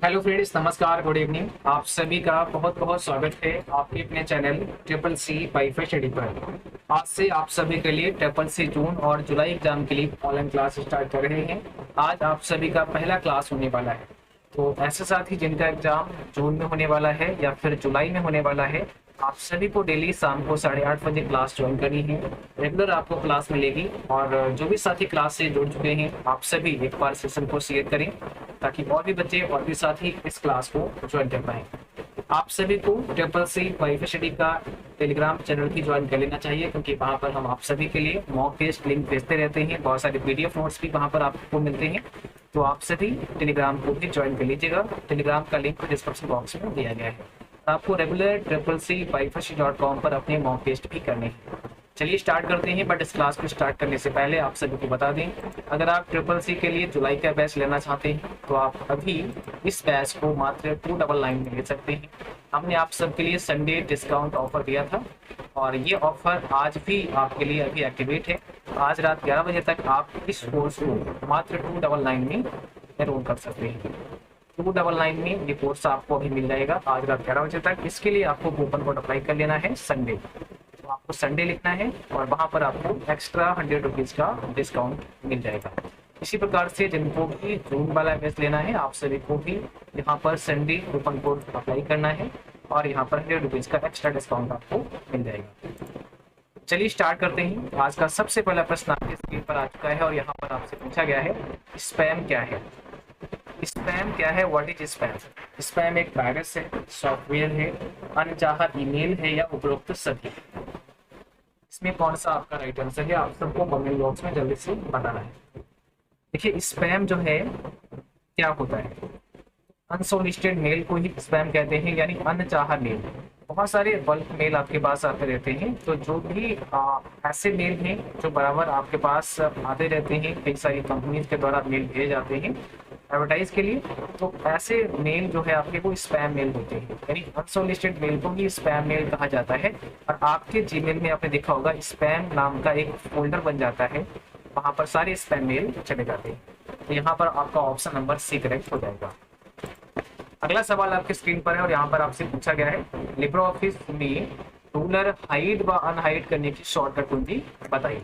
Hello friends, नमस्कार, good evening. आप सभी का बहुत बहुत स्वागत है आपके अपने channel triple C wifi study पर। आज से आप सभी के लिए ट्रिपल सी जून और जुलाई एग्जाम के लिए ऑनलाइन क्लास स्टार्ट कर रहे हैं। आज आप सभी का पहला क्लास होने वाला है। तो ऐसे साथी जिनका एग्जाम जून में होने वाला है या फिर जुलाई में होने वाला है, आप सभी को डेली शाम को 8:30 बजे क्लास ज्वाइन करनी है। रेगुलर आपको क्लास मिलेगी और जो भी साथी क्लास से जुड़ चुके हैं आप सभी एक बार सेशन को शेयर करें ताकि और भी बच्चे और भी साथी इस क्लास को ज्वाइन कर पाएं। आप सभी को ट्रिपल सी वाईफाई स्टडी का टेलीग्राम चैनल भी ज्वाइन कर लेना चाहिए, क्योंकि वहाँ पर हम आप सभी के लिए मॉक टेस्ट लिंक भेजते रहते हैं। बहुत सारे पीडीएफ नोट्स भी वहाँ पर आपको मिलते हैं, तो आप सभी टेलीग्राम को भी ज्वाइन कर लीजिएगा। टेलीग्राम का लिंक डिस्क्रिप्शन बॉक्स में दिया गया है। आपको रेगुलर CCC.com पर अपने मॉक टेस्ट भी करने हैं। चलिए स्टार्ट करते हैं। बट इस क्लास को स्टार्ट करने से पहले आप सभी को बता दें, अगर आप ट्रिपल सी के लिए जुलाई का बैच लेना चाहते हैं तो आप अभी इस बैच को मात्र 299 में ले सकते हैं। हमने आप सबके लिए संडे डिस्काउंट ऑफर दिया था और ये ऑफर आज भी आपके लिए अभी एक्टिवेट है। आज रात 11 बजे तक आप इस कोर्स को मात्र 299 में एनरोल कर सकते हैं। 299 में ये कोर्स आपको अभी मिल जाएगा आज रात 11 बजे तक। इसके लिए आपको कूपन कोड अप्लाई कर लेना है संडे। तो आपको संडे लिखना है और वहां पर आपको एक्स्ट्रा 100 रुपीज़ का डिस्काउंट मिल जाएगा। इसी प्रकार से जिनको भी जून वाला बैच लेना है आप सभी को भी यहाँ पर संडे कूपन कोड अप्लाई करना है और यहाँ पर 100 रुपीज़ का एक्स्ट्रा डिस्काउंट आपको मिल जाएगा। चलिए स्टार्ट करते हैं। आज का सबसे पहला प्रश्न आपके स्क्रीन पर आ चुका है और यहाँ पर आपसे पूछा गया है, स्पैम क्या है। स्पैम क्या है? What is spam? स्पैम एक वायरस है, सॉफ्टवेयर है, अनचाहा ईमेल है या उपरोक्त सभी। इसमें कौन सा आपका राइट आंसर है? आप सबको कमेंट बॉक्स में जल्दी से बताना है। देखिए, स्पैम जो है क्या होता है? अनसोलिसिटेड मेल को ही स्पैम कहते हैं, यानी अनचाहा मेल। बहुत सारे बल्क मेल आपके पास आते रहते हैं, तो जो भी ऐसे मेल हैं जो बराबर आपके पास आते रहते हैं, कई सारी कंपनीज के द्वारा मेल भेजे जाते हैं एडवर्टाइज के लिए, तो ऐसे मेल जो है आपके को स्पैम मेल होते हैं। यानी अनसोलिसिटेड मेल को ही स्पैम मेल कहा जाता है। और आपके जीमेल में आपने देखा होगा स्पैम नाम का एक फोल्डर बन जाता है, वहां पर सारे स्पैम मेल चले जाते हैं। तो यहाँ पर आपका ऑप्शन नंबर सी करेक्ट हो जाएगा। अगला सवाल आपके स्क्रीन पर है और यहाँ पर आपसे पूछा गया है, लिब्रे ऑफिस में रूलर हाइड व अनहाइड करने की शॉर्टकट कुंजी बताइए।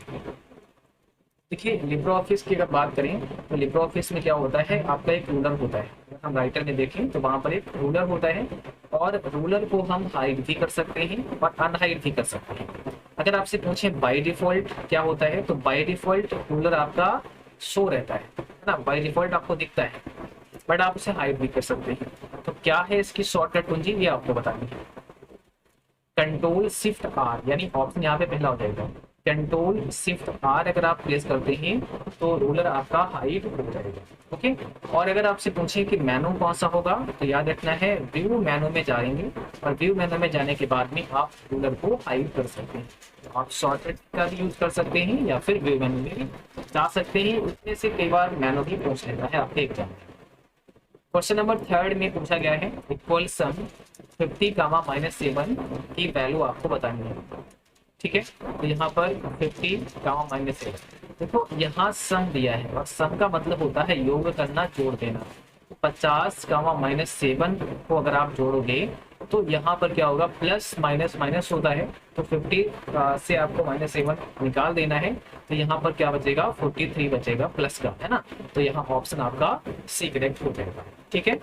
देखिए, लिब्रे ऑफिस की अगर बात करें तो लिब्रे ऑफिस में क्या होता है, आपका एक रूलर होता है। अगर हम राइटर में देखें तो वहां पर एक रूलर होता है और रूलर को हम हाइड भी कर सकते हैं और अनहाइड भी कर सकते हैं। अगर आपसे पूछें बाय डिफॉल्ट क्या होता है, तो बाय डिफॉल्ट रूलर आपका शो रहता है ना, बाय डिफॉल्ट आपको दिखता है, बट आप उसे हाइड भी कर सकते हैं। तो क्या है इसकी शॉर्टकट कुंजी, ये आपको बतानी है। कंट्रोल शिफ्ट आर, यानी ऑप्शन यहाँ पे पहला हो जाएगा। कंट्रोल शिफ्ट आर अगर आप प्रेस करते हैं तो रूलर आपका हाइड हो जाएगा। ओके, और अगर आपसे पूछें कि मेनू कौन सा होगा, तो याद रखना है व्यू मेनू में जाएंगे और व्यू मेनू में जाने के बाद में आप रूलर को हाइड कर सकते हैं। आप शॉर्टकट का भी यूज कर सकते हैं या फिर व्यू मेनू में भी जा सकते हैं। उसमें से कई बार मेनू भी पूछ लेता है आपके एग्जाम में। क्वेश्चन नंबर 3 में पूछा गया है, इक्वल सम 50, -7 की वैल्यू आपको बतानी है। ठीक है, तो यहाँ पर 50, -7। देखो, यहाँ सम दिया है और सम का मतलब होता है योग करना, जोड़ देना। 50, -7 को अगर आप जोड़ोगे तो यहाँ पर क्या होगा, प्लस माइनस माइनस होता है, तो 50 से आपको -7 निकाल देना है। तो यहाँ पर क्या बचेगा, 43 बचेगा प्लस का, है ना। तो यहाँ ऑप्शन आपका सी करेक्ट हो जाएगा। ठीक है,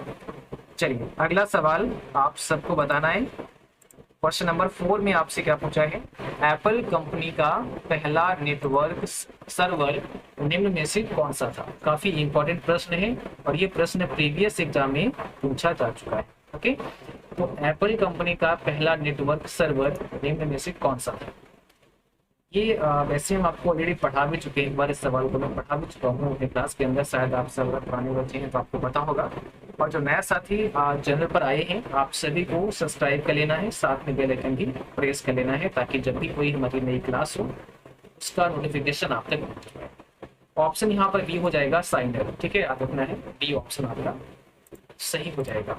चलिए अगला सवाल आप सबको बताना है। क्वेश्चन नंबर 4 में आपसे क्या पूछा है, एप्पल कंपनी का पहला नेटवर्क सर्वर निम्न में से कौन सा था। काफी इंपॉर्टेंट प्रश्न है और ये प्रश्न प्रीवियस एग्जाम में पूछा जा चुका है। ओके, तो एप्पल कंपनी का पहला नेटवर्क सर्वर निम्न में से कौन सा था। ये वैसे हम आपको ऑलरेडी पढ़ा भी चुके हैं, एक बार इस सवाल को मैं पढ़ा भी चुका हूँ अपने क्लास के अंदर। शायद आप सब पुराने बच्चे हैं तो आपको पता होगा। और जो नया साथी चैनल पर आए हैं आप सभी को सब्सक्राइब कर लेना है, साथ में बेल आइकन भी प्रेस कर लेना है ताकि जब भी कोई हमारी नई क्लास हो उसका नोटिफिकेशन आप तक पहुंच जाए। ऑप्शन यहाँ पर बी हो जाएगा, साइनर। ठीक है, याद रखना है डी ऑप्शन आपका सही हो जाएगा।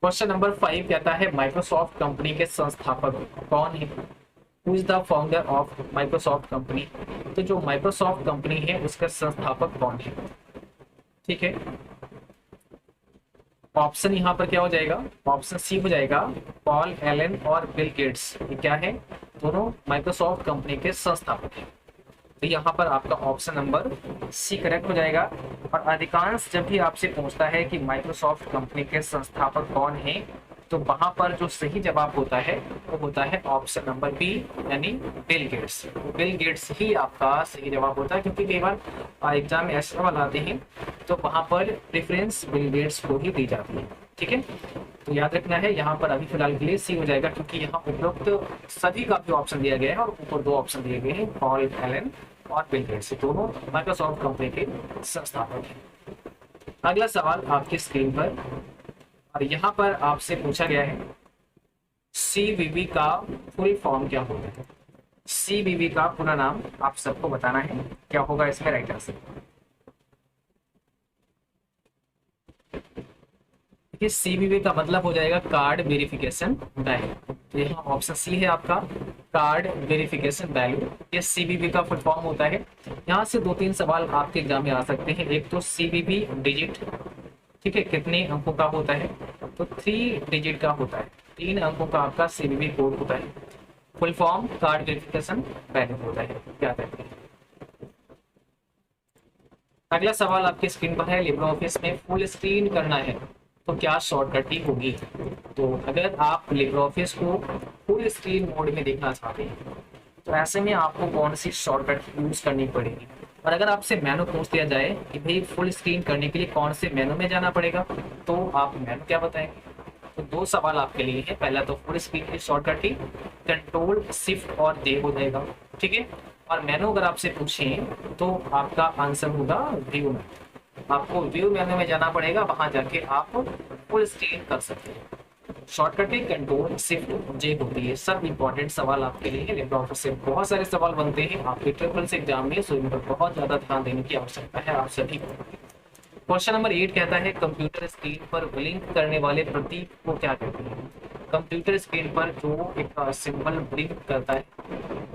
क्वेश्चन नंबर 5 कहता है, माइक्रोसॉफ्ट कंपनी के संस्थापक कौन है। Who is the founder of Microsoft company. तो जो माइक्रोसॉफ्ट कंपनी है उसका संस्थापक कौन है। ठीक है, ऑप्शन यहाँ पर क्या हो जाएगा, ऑप्शन सी हो जाएगा। पॉल एलन और बिल गेट्स, ये क्या है, दोनों माइक्रोसॉफ्ट कंपनी के संस्थापक हैं। तो यहाँ पर आपका ऑप्शन नंबर सी करेक्ट हो जाएगा। और अधिकांश जब भी आपसे पूछता है कि माइक्रोसॉफ्ट कंपनी के संस्थापक कौन हैं, तो वहां पर जो सही जवाब होता है वो होता है ऑप्शन नंबर बी, यानी बिल गेट्स। बिल गेट्स ही आपका सही जवाब होता है, क्योंकि कई बार एग्जाम में ऐसे सवाल आते हैं तो वहां पर प्रेफरेंस बिल गेट्स को ही दी जाती है। ठीक है, तो याद रखना है, यहाँ पर अभी फिलहाल के लिए सी हो जाएगा, क्योंकि यहाँ उपरोक्त सभी का भी ऑप्शन दिया गया है और ऊपर दो ऑप्शन दिए गए हैं, पॉल एलन और बिल गेट्स, दोनों माइक्रोसॉफ्ट कंपनी के संस्थापक हैं। अगला सवाल आपकी स्क्रीन पर, और यहाँ पर आपसे पूछा गया है सीवीवी का फुल फॉर्म क्या होता है। सीवीवी का पूरा नाम आप सबको बताना है, क्या होगा इसमें राइट आंसर। देखिए सीवीवी का मतलब हो जाएगा कार्ड वेरिफिकेशन वैल्यू, तो यहाँ ऑप्शन सी है आपका, कार्ड वेरिफिकेशन वैल्यू, ये सीवीवी का फुल फॉर्म होता है। यहाँ से 2-3 सवाल आपके एग्जाम में आ सकते हैं। एक तो सीवीवी डिजिट, ठीक है, कितने अंकों का होता है, तो 3 डिजिट का होता है, 3 अंकों का आपका सीवीवी कोड होता है। Full form card verification value होता है, क्या कहते हैं। अगला सवाल आपकी स्क्रीन पर है, लिब्रे ऑफिस में फुल स्क्रीन करना है तो क्या शॉर्टकट की होगी। तो अगर आप लिब्रे ऑफिस को फुल स्क्रीन मोड में देखना चाहते हैं तो ऐसे में आपको कौन सी शॉर्टकट यूज करनी पड़ेगी। और अगर आपसे मेनू पूछ दिया जाए कि भाई फुल स्क्रीन करने के लिए कौन से मेनू में जाना पड़ेगा, तो आप मेनू क्या बताएंगे। तो 2 सवाल आपके लिए है, पहला तो फुल स्क्रीन की शॉर्टकट ही कंट्रोल शिफ्ट और जे हो जाएगा, ठीक है। और मेनू अगर आपसे पूछें तो आपका आंसर होगा व्यू में, आपको व्यू मेनू में जाना पड़ेगा, वहां जाके आप फुल स्क्रीन कर सकते हैं। शॉर्टकट की कंट्रोल शिफ्ट जे होती है। सब इंपॉर्टेंट सवाल आपके लिए है, लिब्रे ऑफिस से बहुत सारे सवाल बनते हैं आपके ट्रिपल से एग्जाम में, सो इन पर बहुत ज्यादा ध्यान देने की आवश्यकता है आप सभी को। क्वेश्चन नंबर 8 कहता है कंप्यूटर स्क्रीन पर ब्लिंक करने वाले प्रतीक को क्या कहते हैं। कंप्यूटर स्क्रीन पर जो एक सिंबल ब्लिंक करता है,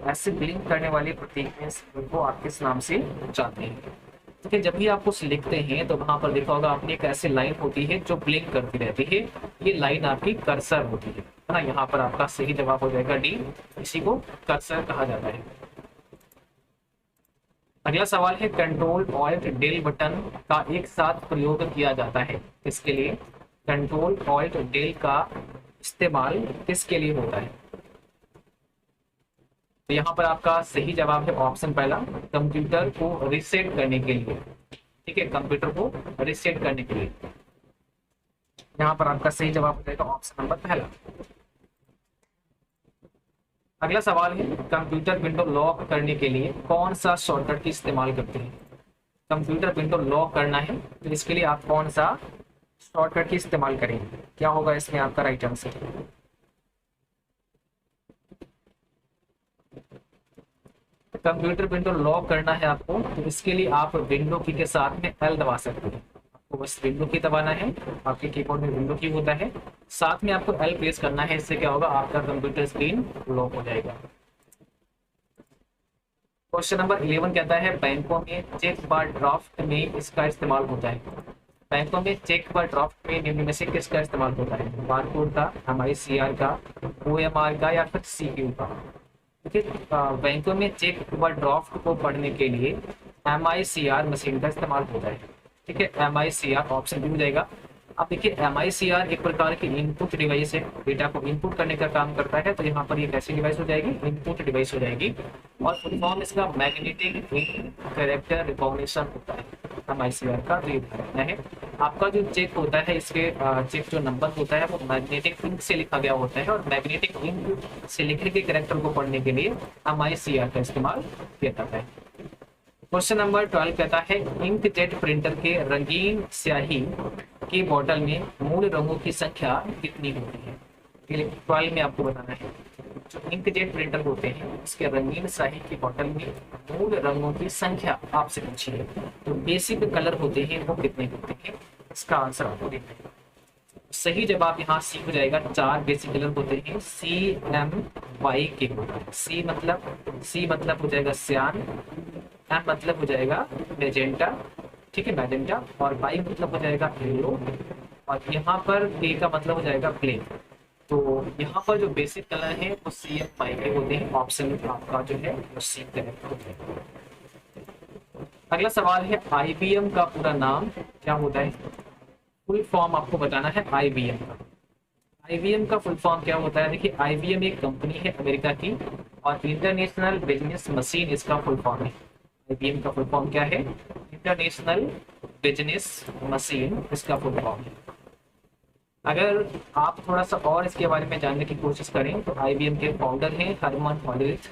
ऐसे ब्लिंक करने वाले प्रतीक में को आप किस नाम से जानते हैं। ठीक है, जब भी आप कुछ लिखते हैं तो वहां पर देखा होगा आपने एक ऐसी लाइन होती है जो ब्लिंक करती रहती है, ये लाइन आपकी कर्सर होती है ना। यहाँ पर आपका सही जवाब हो जाएगा डी, इसी को कर्सर कहा जाता है। अगला सवाल है कंट्रोल ऑल्ट डेल बटन का एक साथ प्रयोग किया जाता है, इसके लिए कंट्रोल ऑल्ट डेल का इस्तेमाल किसके लिए होता है। तो यहाँ पर आपका सही जवाब है ऑप्शन पहला, कंप्यूटर को रीसेट करने के लिए। ठीक है, कंप्यूटर को रीसेट करने के लिए यहाँ पर आपका सही जवाब हो जाएगा ऑप्शन नंबर पहला। अगला सवाल है कंप्यूटर विंडो लॉक करने के लिए कौन सा शॉर्टकट की इस्तेमाल करते हैं। कंप्यूटर विंडो लॉक करना है तो इसके लिए आप कौन सा शॉर्टकट की इस्तेमाल करेंगे, क्या होगा इसमें आपका right answer. Computer window lock करना है आपको तो इसके लिए आप विंडो की के साथ में एल दबा सकते हैं। आपको बस विंडो की दबाना है, आपके कीबोर्ड में विंडो की होता है, साथ में आपको एल प्रेस करना है, इससे क्या होगा आपका कंप्यूटर स्क्रीन लॉक हो जाएगा। क्वेश्चन नंबर 11 कहता है बैंकों में चेक बार ड्राफ्ट में इसका इस्तेमाल होता है। बैंकों में चेक बार ड्राफ्ट में निम्न में से किसका इस्तेमाल होता है, बारकोड का, MICR का, OMR का या फिर CPU का। देखिए बैंकों में चेक व ड्राफ्ट को पढ़ने के लिए MICR मशीन का इस्तेमाल होता है। ठीक है, MICR ऑप्शन भी हो जाएगा। अब देखिए MICR एक प्रकार की इनपुट डिवाइस है, डेटा को इनपुट करने का काम करता है, तो यहाँ पर ये कैसी डिवाइस हो जाएगी, इनपुट डिवाइस हो जाएगी। और फुल फॉर्म इसका मैग्नेटिक कैरेक्टर रिकॉग्निशन होता है MICR का। तो ये ध्यान है आपका जो चेक होता है, इसके चेक जो नंबर होता है वो मैग्नेटिक इंक से लिखा गया होता है, और मैग्नेटिक इंक से लिखे गए कैरेक्टर को पढ़ने के लिए MICR का इस्तेमाल किया जाता है। क्वेश्चन नंबर 12 कहता है इंकजेट प्रिंटर के रंगीन स्याही के बॉटल में मूल रंगों की संख्या कितनी होती है। 12 में आपको बताना है जो इंकजेट प्रिंटर होते हैं उसके रंगीन स्याही की बॉटल में मूल रंगों की संख्या आपसे पूछी है, तो बेसिक कलर होते हैं वो कितने होते हैं, इसका आंसर आपको देना है। सही जवाब यहाँ सी हो जाएगा, 4 बेसिक कलर होते हैं, CMYK होता है। सी मतलब हो जाएगा सियान, एम मतलब हो जाएगा मैजेंटा, ठीक है मैजेंटा, और वाई मतलब हो जाएगा येलो, और यहाँ पर के का मतलब हो जाएगा प्ले। तो यहाँ पर जो बेसिक कलर है वो सी एम वाई के होते हैं। ऑप्शन आपका जो है वो सी करेक्ट होता है। अगला सवाल है आईबीएम का पूरा नाम क्या होता है? फुल फॉर्म आपको बताना है आईबीएम का। आईबीएम का फुल फॉर्म क्या होता है? देखिए आईबीएम एक कंपनी है अमेरिका की और इंटरनेशनल बिजनेस मशीन इसका फुल फॉर्म है। आईबीएम का फुल फॉर्म क्या है? इंटरनेशनल बिजनेस मशीन इसका फुल फॉर्म है। अगर आप थोड़ा सा और इसके बारे में जानने की कोशिश करें तो आईबीएम के फाउंडर हैं Herman Hollerith,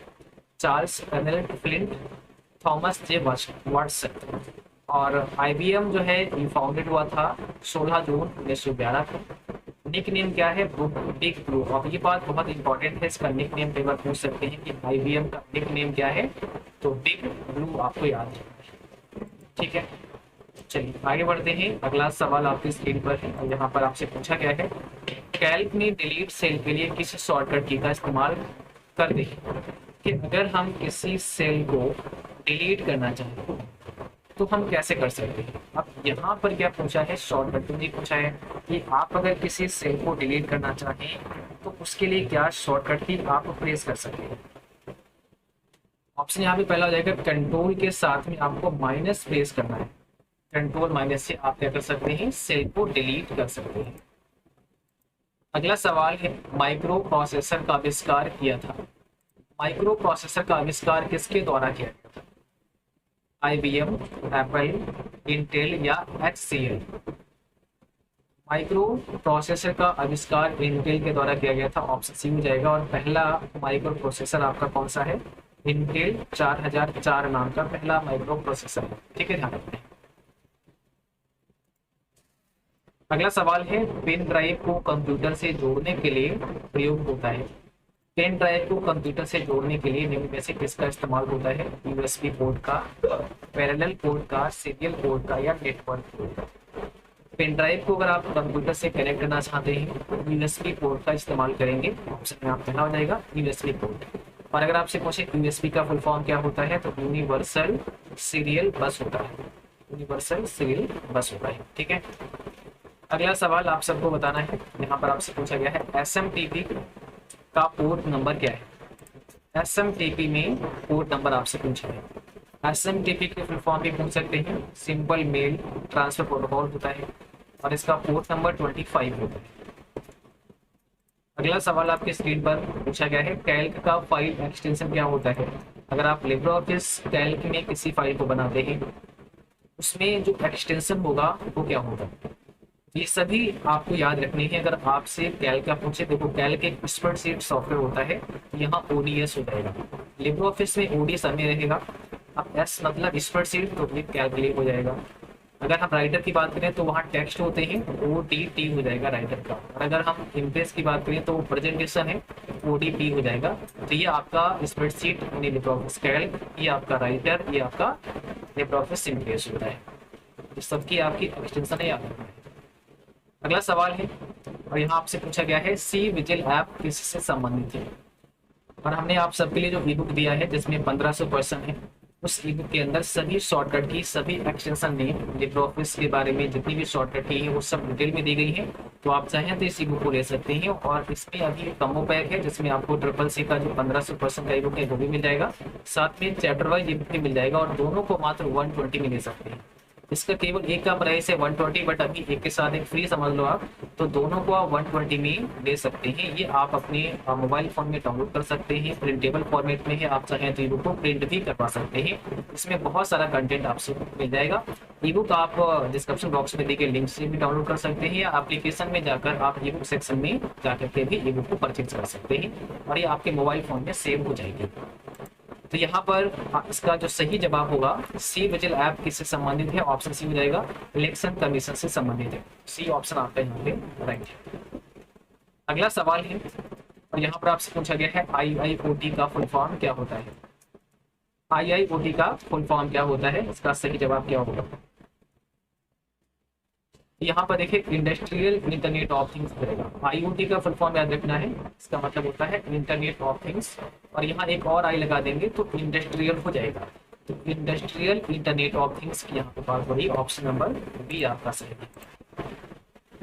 Charles Ranlett Flint, Thomas J Watson. और आईबीएम जो है ये फाउंडेड हुआ था 16 जून 1911 को। निक नेम क्या है? Big blue. और ये बात बहुत इंपॉर्टेंट है, इसका निक नेम कई बार पूछ सकते हैं कि आईबीएम का निक नेम क्या है, तो बिग ब्लू आपको याद है। ठीक है, चलिए आगे बढ़ते हैं। अगला सवाल आपकी स्क्रीन पर है और यहाँ पर आपसे पूछा गया है कैल्क में डिलीट सेल के लिए किस शॉर्टकट की का इस्तेमाल कर दें कि अगर हम किसी सेल को डिलीट करना चाहें तो हम कैसे कर सकते हैं। अब यहाँ पर क्या पूछा है? शॉर्टकट में पूछा है कि आप अगर किसी सेल को डिलीट करना चाहें तो उसके लिए क्या शॉर्टकट की आप प्रेस कर सकते हैं। ऑप्शन यहाँ पे पहला हो जाएगा कंट्रोल के साथ में आपको माइनस प्रेस करना है। कंट्रोल माइनस से आप क्या कर सकते हैं? सेल को डिलीट कर सकते हैं। अगला सवाल है माइक्रो प्रोसेसर का आविष्कार किया था। माइक्रो प्रोसेसर का आविष्कार किसके द्वारा किया गया था? आईबीएम, एप्पल, इंटेल या एचसीएल। माइक्रो प्रोसेसर का आविष्कार इंटेल के द्वारा किया गया था। ऑप्शन सी हो जाएगा। और पहला माइक्रो प्रोसेसर आपका कौन सा है? इंटेल 4004 नाम का पहला माइक्रो प्रोसेसर है। ठीक है, ध्यान रखना। अगला सवाल है पेन ड्राइव को कंप्यूटर से जोड़ने के लिए प्रयोग होता है। पेन ड्राइव को कंप्यूटर से जोड़ने के लिए निम्न में से किसका इस्तेमाल होता है? यूएसबी पोर्ट का, पैरेलल पोर्ट का, सीरियल पोर्ट का या नेटवर्क पोर्ट का। पेन ड्राइव को अगर आप कंप्यूटर से कनेक्ट करना चाहते हैं तो यूएसबी पोर्ट का इस्तेमाल करेंगे। ऑप्शन में आप पहला हो जाएगा यूएसबी पोर्ट। और अगर आपसे पूछे यूएसबी का फुल फॉर्म क्या होता है तो यूनिवर्सल सीरियल बस होता है। यूनिवर्सल सीरियल बस होता है। ठीक है, अगला सवाल आप सबको बताना है। यहाँ पर आपसे पूछा गया है एसएमटीपी का पोर्ट नंबर क्या है। एसएमटीपी में पोर्ट नंबर आपसे पूछा है। एसएमटीपी के फुल फॉर्म भी पूछ सकते हैं। सिंपल मेल ट्रांसफर प्रोटोकॉल होता है और इसका पोर्ट नंबर 25 होता है। अगला सवाल आपकी स्क्रीन पर पूछा गया है कैल्क का फाइल एक्सटेंशन क्या होता है। अगर आप लिब्रे ऑफिस कैल्क में किसी फाइल को बनाते हैं उसमें जो एक्सटेंशन होगा वो क्या होगा, ये सभी आपको याद रखने हैं। अगर आपसे कैल्क का पूछे, देखो कैल्क एक स्प्रेडशीट सॉफ्टवेयर होता है, यहाँ ओडीएस हो जाएगा। लिब्रे ऑफिस में ओडीएस हमें रहेगा। अब एस मतलब स्प्रेडशीट तो ये कैलकुलेट हो जाएगा। अगर हम राइटर की बात करें तो वहाँ टेक्स्ट होते हैं, ओडीटी हो जाएगा राइटर का। और अगर हम इम्प्रेस की बात करें तो वो प्रेजेंटेशन है, ओडीपी हो जाएगा। तो ये आपका स्प्रेडशीट यानी लिब्रे ऑफिस कैल्क, ये आपका राइटर, ये आपका लिब्रे ऑफिस इम्प्रेस होता है। तो सबकी आपकी एक्सटेंशन है याद रखना है। अगला सवाल है और यहाँ आपसे पूछा गया है सी विजिल ऐप किससे संबंधित है। और हमने आप सबके लिए जो ई बुक दिया है जिसमें 1500 क्वेश्चन है, उस ई बुक के अंदर सभी शॉर्टकट की, सभी एक्सटेंशन ने लिब्रे ऑफिस के बारे में जितनी भी शॉर्टकट की है वो सब डिटेल में दी गई है। तो आप चाहें तो इस ई बुक को ले सकते हैं। और इसमें अभी कम्बो पैक है जिसमें आपको ट्रिपल सी का जो 1500 क्वेश्चन का ई बुक है वो भी मिल जाएगा, साथ में चैप्टर वाइज ई बुक भी मिल जाएगा। और दोनों को मात्र 120 में ले सकते हैं। इसका केवल एक का प्राइस है 120, बट अभी एक के साथ एक फ्री समझ लो आप, तो दोनों को आप 120 में ले सकते हैं। ये आप अपने मोबाइल फोन में डाउनलोड कर सकते हैं। प्रिंटेबल फॉर्मेट में है, आप चाहें तो ईबुक को प्रिंट भी करवा सकते हैं। इसमें बहुत सारा कंटेंट आपसे मिल जाएगा। ईबुक आप डिस्क्रिप्शन बॉक्स में दिए लिंक से भी डाउनलोड कर सकते हैं या एप्लीकेशन में जाकर आप ईबुक सेक्शन में जाकर के भी ईबुक को परचेज कर सकते हैं और ये आपके मोबाइल फोन में सेव हो जाएगी। तो यहाँ पर इसका जो सही जवाब होगा सी विजिल ऐप किससे संबंधित है, ऑप्शन सी हो जाएगा, इलेक्शन कमीशन से संबंधित है। सी ऑप्शन आपका यहाँ पे राइट है। अगला सवाल है और यहाँ पर आपसे पूछा गया है आईआईओटी का फुल फॉर्म क्या होता है। आईआईओटी का फुल फॉर्म क्या होता है, इसका सही जवाब क्या होगा। यहाँ पर देखिए इंडस्ट्रियल इंटरनेट ऑफ थिंग्स रहेगा। आईओटी का फुल फॉर्म याद रखना है, इसका मतलब होता है इंटरनेट ऑफ थिंग्स। और यहाँ एक और आई लगा देंगे तो इंडस्ट्रियल हो जाएगा। तो इंडस्ट्रियल इंटरनेट ऑफ थिंग्स की यहाँ पर बात हो रही, ऑप्शन नंबर बी आपका सही है।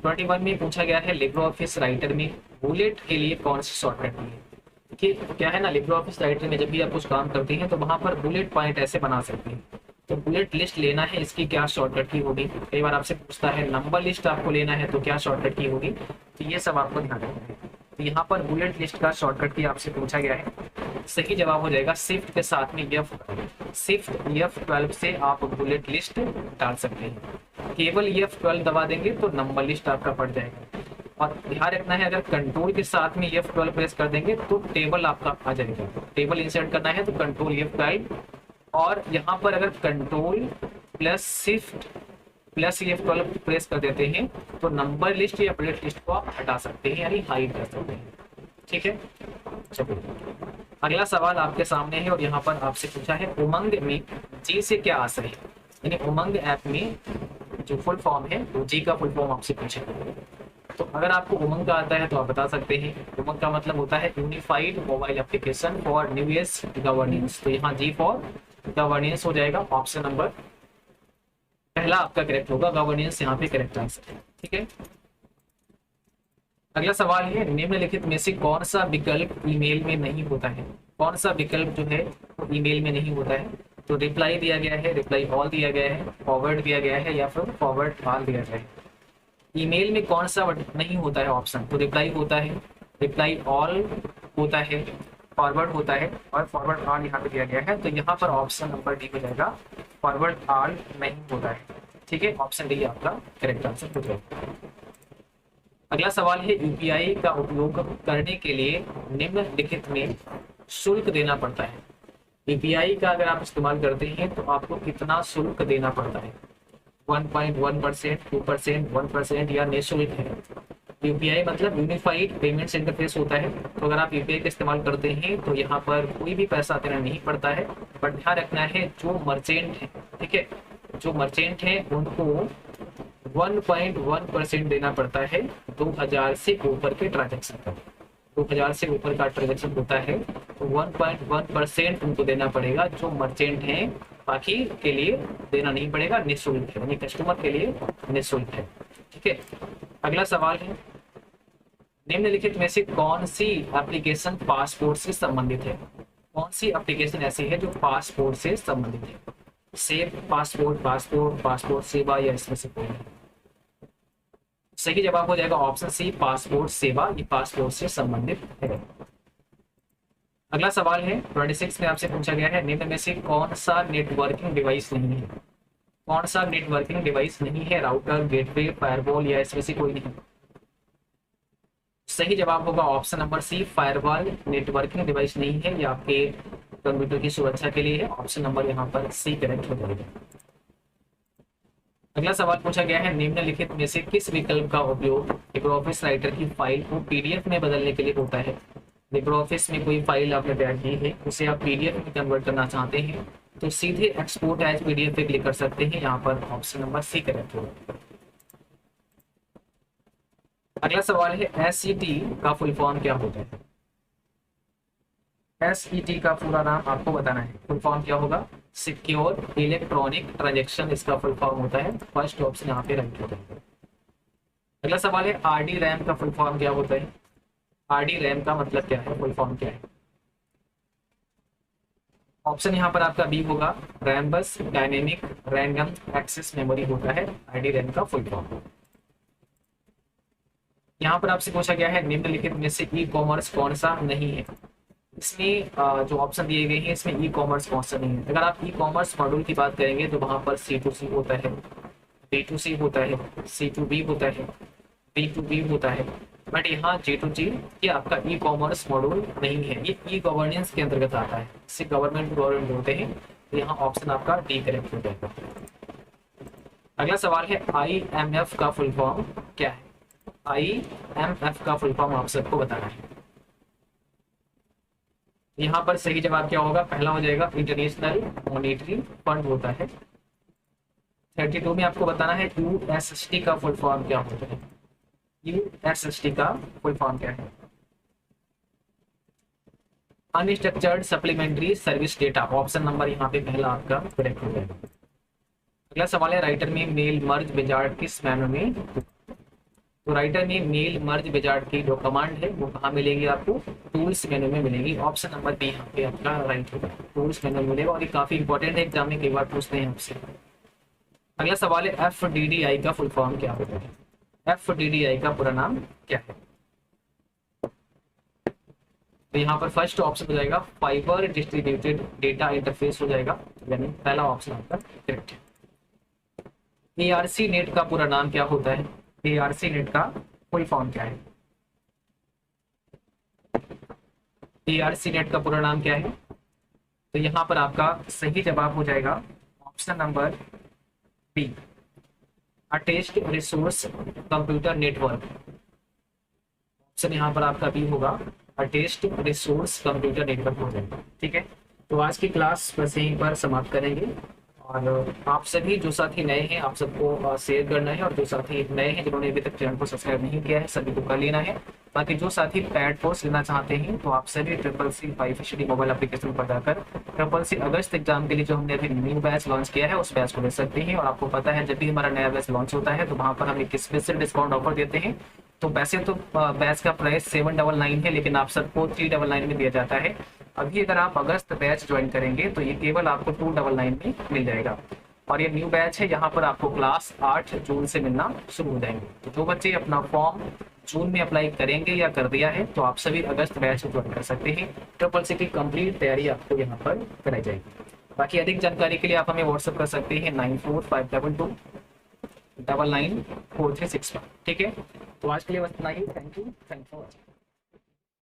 21 में पूछा गया है लिब्रे ऑफिस राइटर में बुलेट के लिए कौन सी शॉर्टकट की है। कि क्या है ना, लिब्रे ऑफिस राइटर में जब भी आप कुछ काम करते हैं तो वहां पर बुलेट पॉइंट ऐसे बना सकते हैं। तो बुलेट लिस्ट लेना है, इसकी क्या शॉर्टकट की होगी। कई बार आपसे पूछता है नंबर लिस्ट आपको लेना है तो क्या शॉर्टकट की होगी। तो ये सब आपको ध्यान रखना है। तो यहाँ पर बुलेट लिस्ट का शॉर्टकट की आपसे पूछा गया है। सही जवाब हो जाएगा शिफ्ट के साथ में F12। शिफ्ट F12 से आप बुलेट लिस्ट डाल सकते हैं। केवल F12 दबा देंगे तो नंबर लिस्ट आपका पड़ जाएगा। और ध्यान रखना है, अगर कंट्रोल के साथ में F12 प्रेस कर देंगे तो टेबल आपका आ जाएगा। टेबल इंसर्ट करना है तो कंट्रोल F12, और यहाँ पर अगर control plus shift plus F12 press कर देते हैं तो नंबर लिस्ट या बुलेट लिस्ट को आप हटा सकते हैं, यानी हाइड कर सकते हैं। ठीक है, चलिए अगला सवाल आपके सामने है और यहाँ पर आपसे पूछा है उमंग में जी से क्या आशय है। यानी उमंग ऐप में जो फुल फॉर्म है वो जी का फुल फॉर्म आपसे पूछे। तो अगर आपको उमंग का आता है तो आप बता सकते हैं। उमंग का मतलब होता है unified mobile application for new age governance. तो यहाँ जी फॉर गवर्नेंस हो जाएगा। ऑप्शन नंबर पहला आपका करेक्ट होगा, गवर्नेंस यहाँ पे करेक्ट आंसर है। ठीक है, अगला सवाल है निम्नलिखित में से कौन सा विकल्प ईमेल में नहीं होता है। कौन सा विकल्प जो है वो ईमेल में नहीं होता है। तो रिप्लाई दिया गया है, रिप्लाई ऑल दिया गया है, फॉरवर्ड दिया गया है या फिर फॉरवर्ड ऑल दिया गया है। ईमेल में कौन सा नहीं होता है ऑप्शन। तो रिप्लाई होता है, रिप्लाई ऑल होता है, फॉरवर्ड होता है और फॉरवर्ड ऑल यहाँ पे दिया गया है। तो यहाँ पर ऑप्शन नंबर डी हो जाएगा, फॉरवर्ड ऑल नहीं होता है। ठीक है, ऑप्शन डी आपका करेक्ट आंसर हो जाएगा। अगला सवाल है यूपीआई का उपयोग करने के लिए निम्नलिखित में शुल्क देना पड़ता है। यूपीआई का अगर आप इस्तेमाल करते हैं तो आपको कितना शुल्क देना पड़ता है। 1.1%, 2%, 1% या निःशुल्क है। यूपीआई मतलब यूनिफाइड पेमेंट्स इंटरफेस होता है। तो अगर आप यूपीआई का इस्तेमाल करते हैं तो यहाँ पर कोई भी पैसा देना नहीं पड़ता है। बट ध्यान रखना है जो मर्चेंट है, ठीक है, जो मर्चेंट है उनको 1.1% देना पड़ता है 2000 से ऊपर के ट्रांजेक्शन पर। 2000 से ऊपर का ट्रांजेक्शन होता है तो 1.1% उनको देना पड़ेगा जो मर्चेंट हैं। बाकी के लिए देना नहीं पड़ेगा, निःशुल्क है, यानी कस्टमर के लिए निःशुल्क है। ठीक है, अगला सवाल है निम्नलिखित में से कौन सी एप्लीकेशन पासपोर्ट से संबंधित है। कौन सी एप्लीकेशन ऐसी है जो पासपोर्ट से संबंधित है। सेव पासपोर्ट, पासपोर्ट, पासपोर्ट सेवा या इसमें से कोई। सही जवाब हो जाएगा ऑप्शन सी, पासपोर्ट सेवा। ये पासपोर्ट से संबंधित है। अगला सवाल है 26 में आपसे पूछा गया है निम्न में से कौन सा नेटवर्किंग डिवाइस नहीं है। कौन सा नेटवर्किंग डिवाइस नहीं है। राउटर, गेटवे, फायरवॉल या इसमें से कोई नहीं। सही जवाब होगा option number C, firewall networking device नहीं है। ये आपके कंप्यूटर की सुरक्षा के लिए है। ऑप्शन नंबर यहाँ पर सी करेक्ट हो जाएगा। अगला सवाल पूछा गया है निम्नलिखित में से किस विकल्प का उपयोग लिब्रे ऑफिस राइटर की फाइल को पीडीएफ में बदलने के लिए होता है। लिब्रे ऑफिस में कोई फाइल आपने तैयार की है, उसे आप पीडीएफ में कन्वर्ट करना चाहते हैं तो सीधे एक्सपोर्ट एज पीडीएफ पे क्लिक कर सकते हैं। यहाँ पर ऑप्शन नंबर सी करेक्ट होगा। अगला सवाल है एसईटी का फुल फॉर्म क्या होता है। एसईटी का पूरा नाम आपको बताना है। फुल फॉर्म क्या होगा, सिक्योर इलेक्ट्रॉनिक ट्रांजैक्शन इसका फुल फॉर्म होता है। फर्स्ट ऑप्शन यहाँ पे राइट हो जाएगा। अगला सवाल है आरडी रैम का फुल फॉर्म क्या होता है। आरडी रैम का मतलब क्या है, फुल फॉर्म क्या है। ऑप्शन यहाँ पर आपका बी होगा, रैम बस डायनेमिक रैंडम एक्सेस मेमोरी होता है आरडी रैम का फुल फॉर्म। यहाँ पर आपसे पूछा गया है निम्नलिखित में से ई कॉमर्स कौन सा नहीं है। इसमें जो ऑप्शन दिए गए हैं इसमें ई कॉमर्स कौन सा नहीं है। अगर आप ई कॉमर्स मॉड्यूल की बात करेंगे तो वहां पर C2C होता है, B2C होता है, C2B होता है, B2B होता है। बट यहाँ G2G ये आपका ई कॉमर्स मॉड्यूल नहीं है, ये ई गवर्नेंस के अंतर्गत आता है। इससे गवर्नमेंट बोलते हैं। तो यहाँ ऑप्शन आपका डी करेक्ट हो जाएगा। अगला सवाल है IMF का फुल फॉर्म क्या है। IMF का फुल फॉर्म आप सबको बताना है। यहाँ पर सही जवाब क्या होगा, पहला हो जाएगा इंटरनेशनल मॉनेटरी फंड होता है। 32 में आपको बताना है USSD का फुल फॉर्म क्या होता है। USSD का फुल फॉर्म क्या है। Unstructured supplementary service data. Option number यहाँ पे पहला आपका करेक्ट हो जाएगा। अगला सवाल है राइटर में मेल मर्ज विजार्ड किस मैनर में तो राइटर में मेल मर्ज विजार्ड की जो कमांड है वो कहाँ मिलेगी आपको, टूल्स मेनू में मिलेगी। ऑप्शन नंबर बी यहाँ पे आपका राइट होगा, टूल्स मेनू में मिलेगा। और ये काफी इंपॉर्टेंट है, एग्जाम में कई बार पूछते हैं आपसे। अगला सवाल है FDDI का फुल फॉर्म क्या होता है। FDDI का पूरा नाम क्या है। तो यहाँ पर फर्स्ट ऑप्शन हो जाएगा फाइबर डिस्ट्रीब्यूटेड डेटा इंटरफेस हो जाएगा, यानी पहला ऑप्शन आपका करेक्ट है। ARC नेट का पूरा नाम क्या होता है। ARC नेट का फुल फॉर्म क्या है। ARC नेट का पूरा नाम क्या है। तो यहाँ पर आपका सही जवाब हो जाएगा option number B, attached resource computer network. Option यहाँ पर आपका बी होगा, अटैच्ड रिसोर्स कंप्यूटर नेटवर्क हो जाएगा। ठीक है, तो आज की क्लास बस यहीं पर समाप्त करेंगे। और आप सभी जो साथी नए हैं आप सबको शेयर करना है, और जो साथी नए हैं जिन्होंने अभी तक चैनल को सब्सक्राइब नहीं किया है सभी को कर लेना है। बाकी जो साथी पैड कोर्स लेना चाहते हैं तो आप सभी CCC PyFHD मोबाइल एप्लीकेशन पर जाकर CCC अगस्त एग्जाम के लिए जो हमने अभी न्यू बैच लॉन्च किया है उस बैच को ले सकते हैं। और आपको पता है जब भी हमारा नया बैच लॉन्च होता है तो वहाँ पर हम एक स्पेशल डिस्काउंट ऑफर देते हैं। तो वैसे तो बैच का प्राइस 799 है, लेकिन आप सबको 399 में दिया जाता है। अभी अगर आप अगस्त बैच ज्वाइन करेंगे तो ये केवल आपको 299 में मिल जाएगा। और ये न्यू बैच है, यहाँ पर आपको क्लास 8 जून से मिलना शुरू हो जाएंगे। तो जो बच्चे अपना फॉर्म जून में अप्लाई करेंगे या कर दिया है तो आप सभी अगस्त बैच ज्वाइन कर सकते हैं। CCC की कंप्लीट तैयारी आपको यहाँ पर कराई जाएगी। बाकी अधिक जानकारी के लिए आप हमें व्हाट्सअप कर सकते हैं 9452 994365। ठीक है, तो आज के लिए बस इतना ही। Thank you for watching.